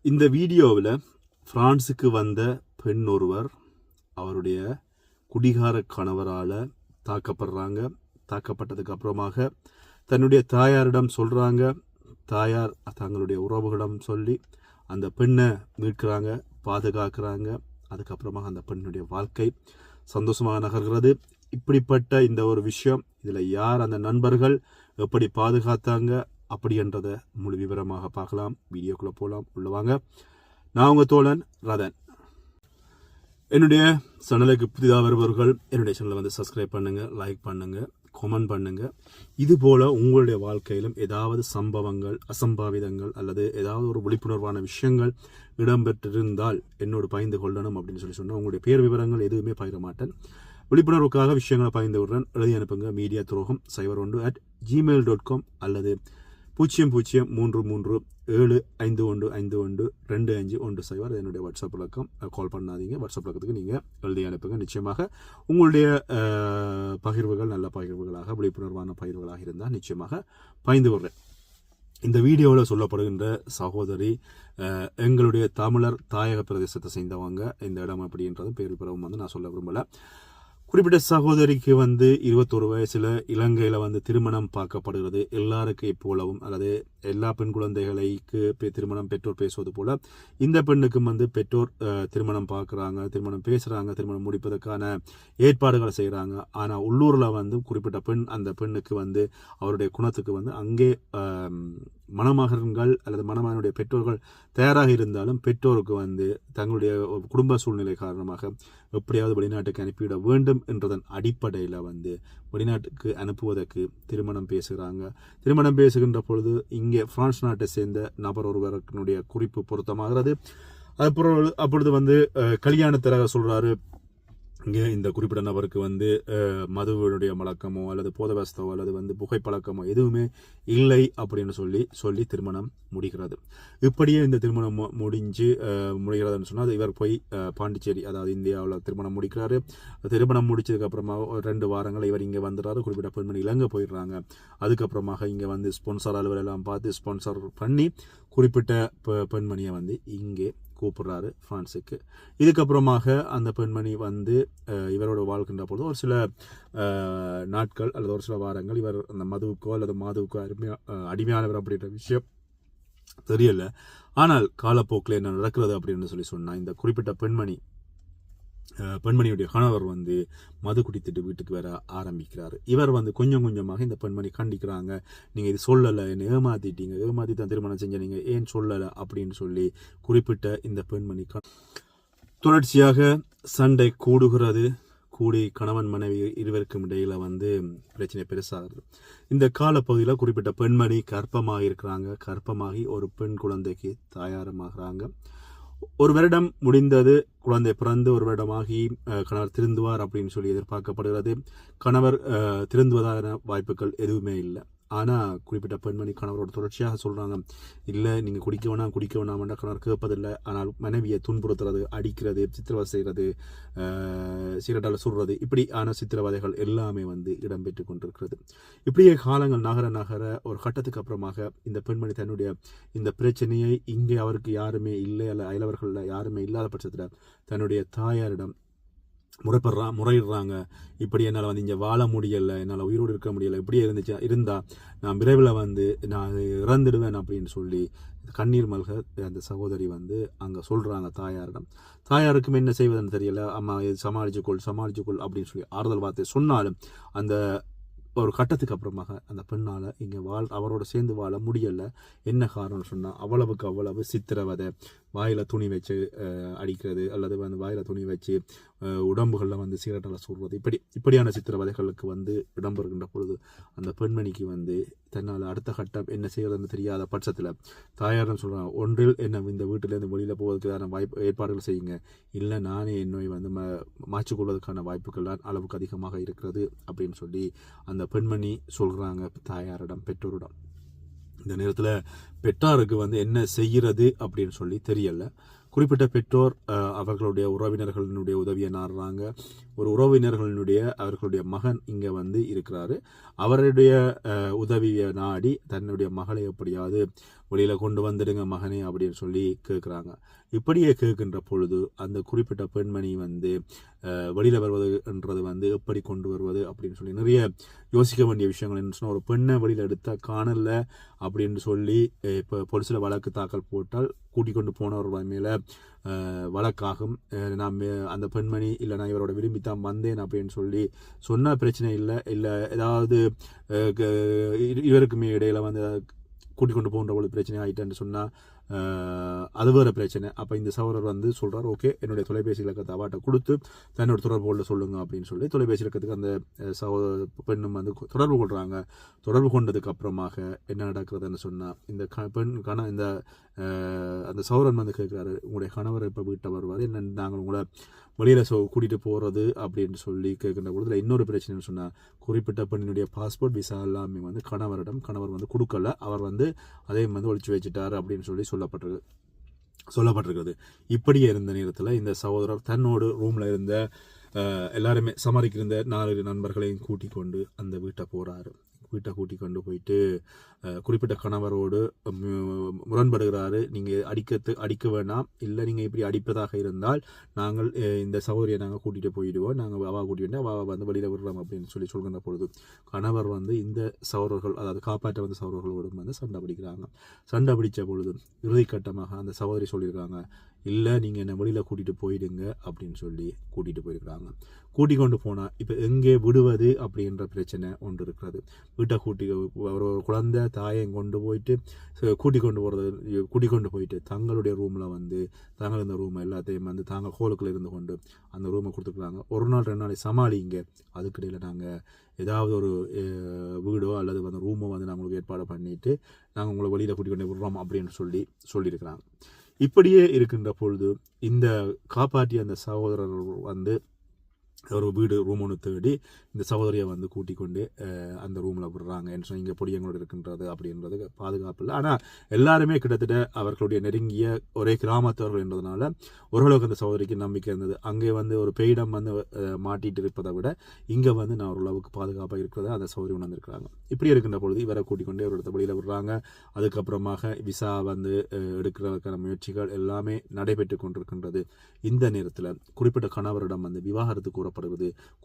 இந்த வீடியோவில் பிரான்ஸுக்கு வந்த பெண் ஒருவர் அவருடைய குடிகார கணவரால் தாக்கப்படுறாங்க. தாக்கப்பட்டதுக்கு அப்புறமாக தன்னுடைய தாயாரிடம் சொல்கிறாங்க. தாயார் தங்களுடைய உறவுகளிடம் சொல்லி அந்த பெண்ணை மீட்கிறாங்க, பாதுகாக்கிறாங்க. அதுக்கப்புறமாக அந்த பெண்ணுடைய வாழ்க்கை சந்தோஷமாக நகர்கிறது. இப்படிப்பட்ட இந்த ஒரு விஷயம், இதில் யார் அந்த நண்பர்கள் எப்படி பாதுகாத்தாங்க அப்படின்றத முழு விவரமாக பார்க்கலாம். வீடியோக்குள்ளே போகலாம், உள்ளவாங்க. நான் உங்கள் தோழன் ரதன். என்னுடைய சேனலுக்கு புதிதாக வருபவர்கள் என்னுடைய சேனலை வந்து சப்ஸ்கிரைப் பண்ணுங்கள், லைக் பண்ணுங்கள், கமெண்ட் பண்ணுங்கள். இதுபோல் உங்களுடைய வாழ்க்கையிலும் ஏதாவது சம்பவங்கள், அசம்பாவிதங்கள் அல்லது ஏதாவது ஒரு விழிப்புணர்வான விஷயங்கள் இடம்பெற்றிருந்தால் என்னோடு பகிர்ந்து கொள்ளணும் அப்படின்னு சொன்னால் உங்களுடைய பேர் விவரங்கள் எதுவுமே பகிர மாட்டேன். விழிப்புணர்வுக்காக விஷயங்களை பகிர்ந்து விடுறேன். எழுதி அனுப்புங்க. மீடியா துரோகம் 01@gmail.com அல்லது 003375155125 என்னுடைய வாட்ஸ்அப் இலக்கம். கால் பண்ணாதீங்க. வாட்ஸ்அப் இலக்கத்துக்கு நீங்கள் எழுதி அனுப்புங்க. நிச்சயமாக உங்களுடைய பகிர்வுகள் நல்ல பகிர்வுகளாக, விழிப்புணர்வான பகிர்வுகளாக இருந்தால் நிச்சயமாக பகிர்ந்து விடுறேன். இந்த வீடியோவில் சொல்லப்படுகின்ற சகோதரி எங்களுடைய தமிழர் தாயக பிரதேசத்தை சேர்ந்தவங்க. இந்த இடம் அப்படின்றதும் பேர் பிறவும் வந்து நான் சொல்ல விரும்பலை. குறிப்பிட்ட சகோதரிக்கு வந்து 21 வயசுல இலங்கையில வந்து திருமணம் பார்க்கப்படுகிறது. எல்லாருக்கும் போலவும் அல்லது எல்லா பெண் குழந்தைகளுக்கு திருமணம் பெற்றோர் பேசுவது போல இந்த பெண்ணுக்கும் வந்து பெற்றோர் திருமணம் பார்க்குறாங்க, திருமணம் பேசுறாங்க, திருமணம் முடிப்பதற்கான ஏற்பாடுகளை செய்கிறாங்க. ஆனால் உள்ளூரில் வந்து குறிப்பிட்ட பெண் அந்த பெண்ணுக்கு வந்து அவருடைய குணத்துக்கு வந்து அங்கே மணமகன்கள் அல்லது மணமகனுடைய பெற்றோர்கள் தயாராக இருந்தாலும் பெற்றோருக்கு வந்து தங்களுடைய குடும்ப சூழ்நிலை காரணமாக எப்படியாவது வெளிநாட்டுக்கு அனுப்பிவிட வேண்டும் என்றதன் அடிப்படையில் வந்து வெளிநாட்டுக்கு அனுப்புவதற்கு திருமணம் பேசுகிறாங்க. திருமணம் பேசுகின்ற பொழுது இங்கே பிரான்ஸ் நாட்டை சேர்ந்த நபர் ஒருவருடைய குறிப்பு பொருத்தமாகிறது. அப்பொழுது வந்து கல்யாணத்திற்காக சொல்றாரு. இங்கே இந்த குறிப்பிட்ட நபருக்கு வந்து மதுவினுடைய பழக்கமோ அல்லது போதவஸ்தவோ அல்லது வந்து புகைப்பழக்கமோ எதுவுமே இல்லை அப்படின்னு சொல்லி திருமணம் முடிகிறது. இப்படியே இந்த திருமணம் முடிகிறதுன்னு சொன்னால் இவர் போய் பாண்டிச்சேரி, அதாவது இந்தியாவில் திருமணம் முடிக்கிறாரு. திருமணம் முடிச்சதுக்கு அப்புறமா 2 வாரங்கள் இவர் இங்கே வந்துடுறாரு. குறிப்பிட்ட பெண்மணி இலங்கை போயிடுறாங்க. அதுக்கப்புறமாக இங்கே வந்து ஸ்பான்சர் அலுவலர் எல்லாம் பார்த்து ஸ்பான்சர் பண்ணி குறிப்பிட்ட பெண்மணியை வந்து இங்கே கூப்பிடுறாரு பிரான்ஸுக்கு. இதுக்கப்புறமாக அந்த பெண்மணி வந்து இவரோட வாழ்கின்ற பொழுது ஒரு சில நாட்கள் அல்லது ஒரு சில வாரங்கள் இவர் அந்த மதுவுக்கோ அல்லது மாதுவுக்கோ அடிமையானவர் அப்படின்ற விஷயம் தெரியல. ஆனால் காலப்போக்கில் என்ன நடக்கிறது அப்படின்னு சொன்னால் இந்த குறிப்பிட்ட பெண்மணியுடைய கணவர் வந்து மது குடித்துட்டு வீட்டுக்கு வர ஆரம்பிக்கிறாரு. இவர் வந்து கொஞ்சம் கொஞ்சமாக இந்த பெண்மணி கண்டிக்கிறாங்க. நீங்கள் இது சொல்லலை, என்னை ஏமாத்தி தான் திருமணம் செஞ்ச, நீங்கள் ஏன் சொல்லலை அப்படின்னு சொல்லி குறிப்பிட்ட இந்த பெண்மணி தொடர்ச்சியாக சண்டை கூடி கணவன் மனைவி இருவருக்கும் இடையில வந்து பிரச்சனை பெருசாகுது. இந்த காலப்பகுதியில் குறிப்பிட்ட பெண்மணி கர்ப்பமாக இருக்கிறாங்க. கர்ப்பமாகி ஒரு பெண் குழந்தைக்கு தாயாரமாகறாங்க. 1 வருடம் முடிந்தது. குழந்தை பிறந்து 1 வருடமாகி கணவர் திருந்துவார் அப்படின்னு சொல்லி எதிர்பார்க்கப்படுகிறது. கணவர் திருந்துவதான வாய்ப்புகள் எதுவுமே இல்லை. ஆனால் குறிப்பிட்ட பெண்மணி கணவரோட தொடர்ச்சியாக சொல்கிறாங்க, இல்லை நீங்கள் குடிக்க வேணாம் கணவர் கேட்பதில்லை. ஆனால் மனைவியை துன்புறுத்துறது, அடிக்கிறது, சித்திரவதை செய்கிறது, சிகரெட்டால் சுடுறது, இப்படி ஆன சித்திரவதைகள் எல்லாமே வந்து இடம்பெற்று கொண்டிருக்கிறது. இப்படியே காலங்கள் நகர ஒரு கட்டத்துக்கு அப்புறமாக இந்த பெண்மணி தன்னுடைய இந்த பிரச்சனையை இங்கே அவருக்கு யாருமே இல்லை அல்ல அயலவர்களில் யாருமே இல்லாத பட்சத்தில் தன்னுடைய தாயாரிடம் முறையிடுறாங்க. இப்படி என்னால் வந்து இங்கே வாழ முடியலை, என்னால் உயிரோடு இருக்க முடியலை, இப்படியே இருந்தால் நான் விரைவில் வந்து நான் இறந்துடுவேன் அப்படின்னு சொல்லி கண்ணீர் மல்க அந்த சகோதரி வந்து அங்கே சொல்கிறாங்க தாயாரிடம். தாயாருக்கும் என்ன செய்வதுன்னு தெரியல. அம்மா சமாளிச்சுக்கொள் அப்படின்னு சொல்லி ஆறுதல் வார்த்தை சொன்னாலும் அந்த ஒரு கட்டத்துக்கு அப்புறமாக அந்த பெண்ணால் இங்கே அவரோட சேர்ந்து வாழ முடியலை. என்ன காரணம்னு சொன்னால் அவ்வளவு சித்திரவதை, வாயில் துணி வச்சு அடிக்கிறது அல்லது வந்து வாயில் துணி வச்சு உடம்புகளில் வந்து சிகரெட்டில் சுடுறது, இப்படியான சித்திரவதைகளுக்கு வந்து இடம்பெறுகின்ற பொழுது அந்த பெண்மணிக்கு வந்து தன்னால் அடுத்த கட்டம் என்ன செய்யறதுன்னு தெரியாத பட்சத்தில் தாயார்னு சொல்கிறாங்க, ஒன்றில் என்ன இந்த வீட்டிலேருந்து வெளியில் போவதற்கான ஏற்பாடுகள் செய்யுங்க, இல்லை நானே என் நோய் வந்து மாற்றிக்கொள்வதற்கான வாய்ப்புகள் தான் அளவுக்கு அதிகமாக இருக்கிறது அப்படின்னு சொல்லி அந்த பெண்மணி சொல்கிறாங்க தாயாரிடம், பெற்றோரிடம். இந்த நேரத்தில் பெற்றாருக்கு வந்து என்ன செய்கிறது அப்படின்னு சொல்லி தெரியல. குறிப்பிட்ட பெற்றோர் அவர்களுடைய உறவினர்களினுடைய உதவியை நாடுறாங்க. ஒரு அவர்களுடைய மகன் இங்கே வந்து இருக்கிறாரு. அவருடைய உதவியை நாடி தன்னுடைய மகளை எப்படியாவது வெளியில் கொண்டு வந்துடுங்க மகனே அப்படின்னு சொல்லி கேட்குறாங்க. இப்படியே கேட்கின்ற பொழுது அந்த குறிப்பிட்ட பெண்மணி வந்து வெளியில் வருவதுன்றது வந்து எப்படி கொண்டு வருவது அப்படின்னு சொல்லி நிறைய யோசிக்க வேண்டிய விஷயங்கள். என்ன சொன்னால், ஒரு பெண்ணை வெளியில் எடுத்தால் காணல அப்படின்னு சொல்லி இப்போ போலீஸில் வழக்கு தாக்கல் போட்டால் கூட்டிக் கொண்டு போனவர் மேலே வழக்காகும். நான் அந்த பெண்மணி இல்லை நான் இவரோட விரும்பித்தான் வந்தேன் அப்படின்னு சொல்லி சொன்னால் பிரச்சனை இல்லை. இல்லை ஏதாவது இவருக்குமே இடையில வந்து கூட்டிக் கொண்டு போகின்ற பொழுது பிரச்சனை ஆகிட்டேன்னு சொன்னால் அது வேறு பிரச்சனை. அப்போ இந்த சகோதரர் வந்து சொல்கிறார், ஓகே என்னுடைய தொலைபேசி இலக்கத்தை அவாட்ட கொடுத்து தன்னோட தொடர்பு சொல்லுங்க அப்படின்னு சொல்லி தொலைபேசி இலக்கத்துக்கு அந்த பெண்ணும் வந்து தொடர்பு கொள்கிறாங்க. தொடர்பு கொண்டதுக்கு அப்புறமாக என்ன நடக்கிறதுன்னு சொன்னால், இந்த இந்த அந்த சகோதரன் வந்து கேட்குறாரு, உங்களுடைய கணவர் இப்போ வீட்டை வருவார், என்ன நாங்கள் உங்களை வெளியில் கூட்டிகிட்டு போகிறது அப்படின்னு சொல்லி கேட்குற பொழுது இன்னொரு பிரச்சனைன்னு சொன்னால், குறிப்பிட்ட பெண்ணினுடைய பாஸ்போர்ட் விசா எல்லாமே வந்து கணவர் வந்து கொடுக்கல, அவர் வந்து அதையும் வந்து ஒழிச்சு வச்சுட்டார் அப்படின்னு சொல்லி சொல்லப்பட்டிருக்கிறது. இப்படியே இருந்த நேரத்தில் இந்த சகோதரர் தன்னோடு ரூமில் இருந்த எல்லாருமே சமாளிக்கிருந்த 4 நண்பர்களையும் கூட்டிக் கொண்டு அந்த வீட்டை கூட்டிக் கொண்டு போயிட்டு குறிப்பிட்ட கணவரோடு முரண்படுகிறாரு. நீங்கள் அடிக்க வேண்டாம், இல்லை நீங்கள் இப்படி அடிப்பதாக இருந்தால் நாங்கள் இந்த சகோதரியை நாங்கள் கூட்டிகிட்டு போயிடுவோம், நாங்கள் அவா கூட்டிகிட்டு அவா வந்து வெளியில் விடுறோம் அப்படின்னு சொல்லி சொல்கின்ற பொழுது கணவர் வந்து இந்த சகோதரர்கள், அதாவது காப்பாற்ற வந்த சகோதரர்களோடும் வந்து சண்டை பிடித்த பொழுது இறுதிக்கட்டமாக அந்த சகோதரி சொல்லியிருக்காங்க, இல்லை நீங்கள் என்னை வெளியில் கூட்டிகிட்டு போயிடுங்க அப்படின்னு சொல்லி கூட்டிகிட்டு போயிருக்கிறாங்க. கூட்டிக் கொண்டு போனால் இப்போ எங்கே விடுவது அப்படின்ற பிரச்சனை ஒன்று இருக்கிறது. வீட்டை ஒரு குழந்தை தாயை கொண்டு போயிட்டு கூட்டிக் கொண்டு போயிட்டு தங்களுடைய ரூமில் வந்து தாங்கள் இந்த ரூம் எல்லாத்தையும் வந்து தாங்கள் ஹோலுக்குள்ள இருந்து கொண்டு அந்த ரூமை கொடுத்துருக்குறாங்க. 1 நாள் 2 நாள் சமாளிங்க, அதுக்கிடையில் நாங்கள் ஏதாவது ஒரு வீடோ அல்லது வந்து ரூமோ வந்து நாங்கள் உங்களுக்கு ஏற்பாடு பண்ணிவிட்டு நாங்கள் உங்களை வெளியில் கூட்டிக் கொண்டு விடுறோம் அப்படின்னு சொல்லியிருக்கிறாங்க. இப்படியே இருக்கின்ற பொழுது இந்த காப்பாற்றிய அந்த சகோதரர் வந்து ஒரு ரூம் ஒன்று தேடி இந்த சகோதரியை வந்து கூட்டிக் கொண்டு அந்த ரூமில் விடுறாங்க. என்று சொன்னால் இங்கே பொடியங்களோடு இருக்கின்றது அப்படின்றது பாதுகாப்பு இல்லை. ஆனால் எல்லாருமே கிட்டத்தட்ட அவர்களுடைய நெருங்கிய ஒரே கிராமத்தவர்கள் என்றதுனால ஓரளவுக்கு அந்த சகோதரிக்கு நம்பிக்கை இருந்தது. அங்கே வந்து ஒரு பேயிடம் வந்து மாட்டிட்டு இருப்பதை விட இங்கே வந்து நான் ஓரளவுக்கு பாதுகாப்பாக இருக்கிறத அந்த சகோதரி உணர்ந்திருக்கிறாங்க. இப்படி இருக்கின்ற பொழுது இவரை கூட்டிக் கொண்டு ஒரு இடத்த வெளியில் விடுறாங்க. அதுக்கப்புறமாக விசா வந்து எடுக்கிறதுக்கான முயற்சிகள் எல்லாமே நடைபெற்று கொண்டிருக்கின்றது. இந்த நேரத்தில் குறிப்பிட்ட கணவரிடம் வந்து விவாகரத்து கூறப்படுகிறது.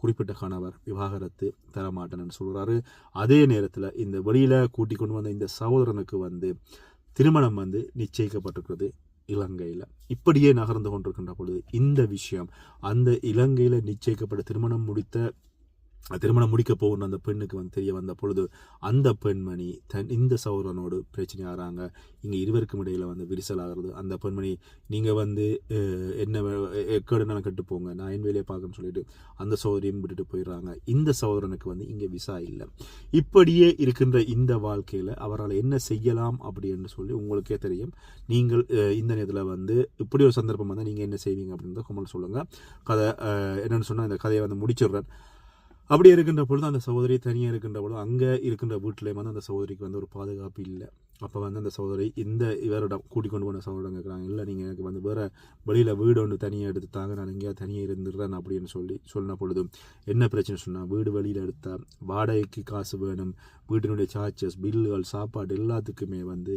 குறிப்பிட்ட கணவர் விவாகரத்து தரமாட்டேன்னு சொல்கிறாரு. அதே நேரத்தில் இந்த வெளியில் கூட்டிக் கொண்டு வந்த இந்த சகோதரனுக்கு வந்து திருமணம் வந்து நிச்சயிக்கப்பட்டிருக்கிறது இலங்கையில். இப்படியே நகர்ந்து கொண்டிருக்கின்ற பொழுது இந்த விஷயம் அந்த இலங்கையில் நிச்சயிக்கப்பட்ட திருமணம் முடிக்க போகிற அந்த பெண்ணுக்கு வந்து தெரிய வந்த பொழுது அந்த பெண்மணி இந்த சகோதரனோடு பிரச்சனை ஆகிறாங்க. இங்கே இருவருக்கும் இடையில் வந்து விரிசல் ஆகிறது. அந்த பெண்மணி நீங்கள் வந்து என்ன எக்கடுன்னு கட்டு போங்க, நான் என் வேலையை பார்க்கணும்னு சொல்லிட்டு அந்த சகோதரியும் விட்டுட்டு போயிடுறாங்க. இந்த சகோதரனுக்கு வந்து இங்கே விசா இல்லை. இப்படியே இருக்கின்ற இந்த வாழ்க்கையில் அவரால் என்ன செய்யலாம் அப்படின்னு சொல்லி உங்களுக்கே தெரியும். நீங்கள் இந்த நேரத்தில் வந்து இப்படி ஒரு சந்தர்ப்பம் வந்தால் நீங்கள் என்ன செய்வீங்க அப்படின்றத கமெண்ட் சொல்லுங்கள். கதை என்னென்னு சொன்னால் இந்த கதையை வந்து முடிச்சிடுறேன். அப்படி இருக்கின்ற பொழுது அந்த சகோதரி தனியாக இருக்கின்ற பொழுது அங்கே இருக்கின்ற வீட்டிலே வந்து அந்த சகோதரிக்கு வந்து ஒரு பாதுகாப்பு இல்லை. அப்போ வந்து அந்த சகோதரி இவரிடம் கூட்டிக் கொண்டு போன சகோதரம் கேட்குறாங்க, இல்லை நீங்கள் எனக்கு வந்து வேறு வெளியில் வீடு ஒன்று தனியாக எடுத்துட்டாங்க, நான் எங்கேயா தனியாக இருந்துடுறேன் அப்படின்னு சொன்ன பொழுது என்ன பிரச்சனை சொன்னால், வீடு வெளியில் எடுத்தால் வாடகைக்கு காசு வேணும், வீட்டினுடைய சார்ஜஸ், பில்லுகள், சாப்பாடு எல்லாத்துக்குமே வந்து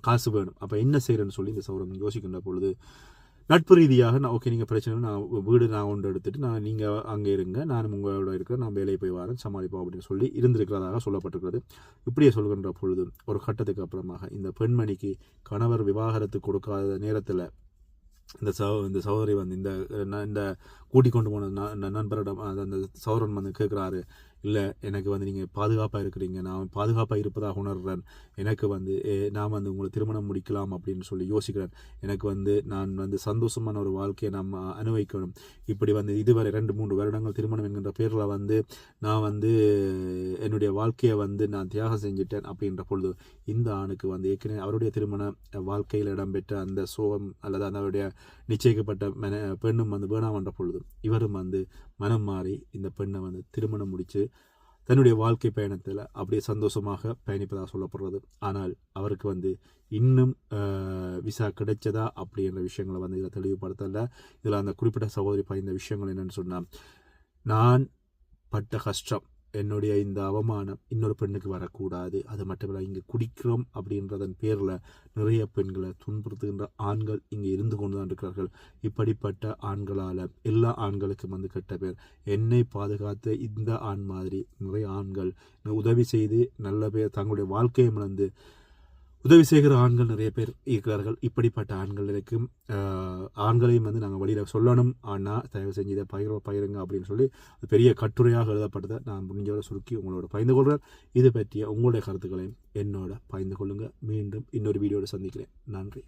காசு வேணும். அப்போ என்ன செய்கிறேன்னு சொல்லி இந்த சகோதரம் யோசிக்கின்ற பொழுது நட்பு ரீதியாக நான் ஓகே நீங்கள் பிரச்சனை நான் வீடு நான் ஒன்று எடுத்துகிட்டு நீங்கள் அங்கே இருங்க, நானும் உங்களோட இருக்கிறேன், நான் வேலையை போய் வரேன், சமாளிப்போம் அப்படின்னு சொல்லி இருந்திருக்கிறதாக சொல்லப்பட்டிருக்கிறது. இப்படியே சொல்கின்ற பொழுது ஒரு கட்டத்துக்கு அப்புறமாக இந்த பெண்மணிக்கு கணவர் விவாகரத்து கொடுக்காத நேரத்தில் இந்த சகோதரி வந்து இந்த கூட்டிக் கொண்டு போன நண்பரிடம் அந்த சகோதரன் வந்து கேட்குறாரு, இல்லை எனக்கு வந்து நீங்கள் பாதுகாப்பாக இருக்கிறீங்க, நான் பாதுகாப்பாக இருப்பதாக உணர்றேன், எனக்கு வந்து நான் வந்து உங்களை திருமணம் முடிக்கலாம் அப்படின்னு சொல்லி யோசிக்கிறேன், எனக்கு வந்து நான் வந்து சந்தோஷமான ஒரு வாழ்க்கையை நம்ம அனுபவிக்கணும், இப்படி வந்து இதுவரை 2-3 வருடங்கள் திருமணம் என்கின்ற பேரில் வந்து நான் வந்து என்னுடைய வாழ்க்கையை வந்து நான் தியாகம் செஞ்சிட்டேன் அப்படின்ற பொழுது இந்த ஆணுக்கு வந்து ஏற்கனவே அவருடைய திருமண வாழ்க்கையில் இடம்பெற்ற அந்த சோகம் அல்லது அவருடைய நிச்சயிக்கப்பட்ட பெண்ணும் வந்து வேணாமன்ற பொழுது இவரும் வந்து மனம் மாறி இந்த பெண்ணை வந்து திருமணம் முடித்து தன்னுடைய வாழ்க்கை பயணத்தில் அப்படியே சந்தோஷமாக பயணிப்பதாக சொல்லப்படுறது. ஆனால் அவருக்கு வந்து இன்னும் விசா கிடைச்சதா அப்படின்ற விஷயங்களை வந்து இதில் தெளிவுபடுத்தலை. இதில் அந்த குறிப்பிட்ட சகோதரி பயந்த விஷயங்கள் என்னென்னு சொன்னால், நான் பட்ட கஷ்டம் என்னுடைய இந்த அவமானம் இன்னொரு பெண்ணுக்கு வரக்கூடாது. அது மட்டுமில்லை, இங்கே குடிக்கிறோம் அப்படின்றதன் பேரில் நிறைய பெண்களை துன்புறுத்துகின்ற ஆண்கள் இங்கே இருந்து கொண்டு தான் இருக்கிறார்கள். இப்படிப்பட்ட ஆண்களால் எல்லா ஆண்களுக்கும் வந்து கெட்ட பேர். என்னை பாதுகாத்த இந்த ஆண் மாதிரி நிறைய ஆண்கள் உதவி செய்து நல்ல பேர் தங்களுடைய வாழ்க்கையை இழந்து உதவி செய்கிற ஆண்கள் நிறைய பேர் இருக்கிறார்கள். இப்படிப்பட்ட ஆண்களுக்கும் ஆண்களையும் வந்து நாங்கள் வழியில் சொல்லணும். ஆனால் தயவு செஞ்சு இதை பயிருங்க அப்படின்னு சொல்லி பெரிய கட்டுரையாக எழுதப்பட்டதை நான் முடிஞ்சவரை சுருக்கி உங்களோட பகிர்ந்து கொள்கிறேன். இது பற்றிய உங்களுடைய கருத்துக்களையும் என்னோட பகிர்ந்து கொள்ளுங்கள். மீண்டும் இன்னொரு வீடியோட சந்திக்கிறேன். நன்றி.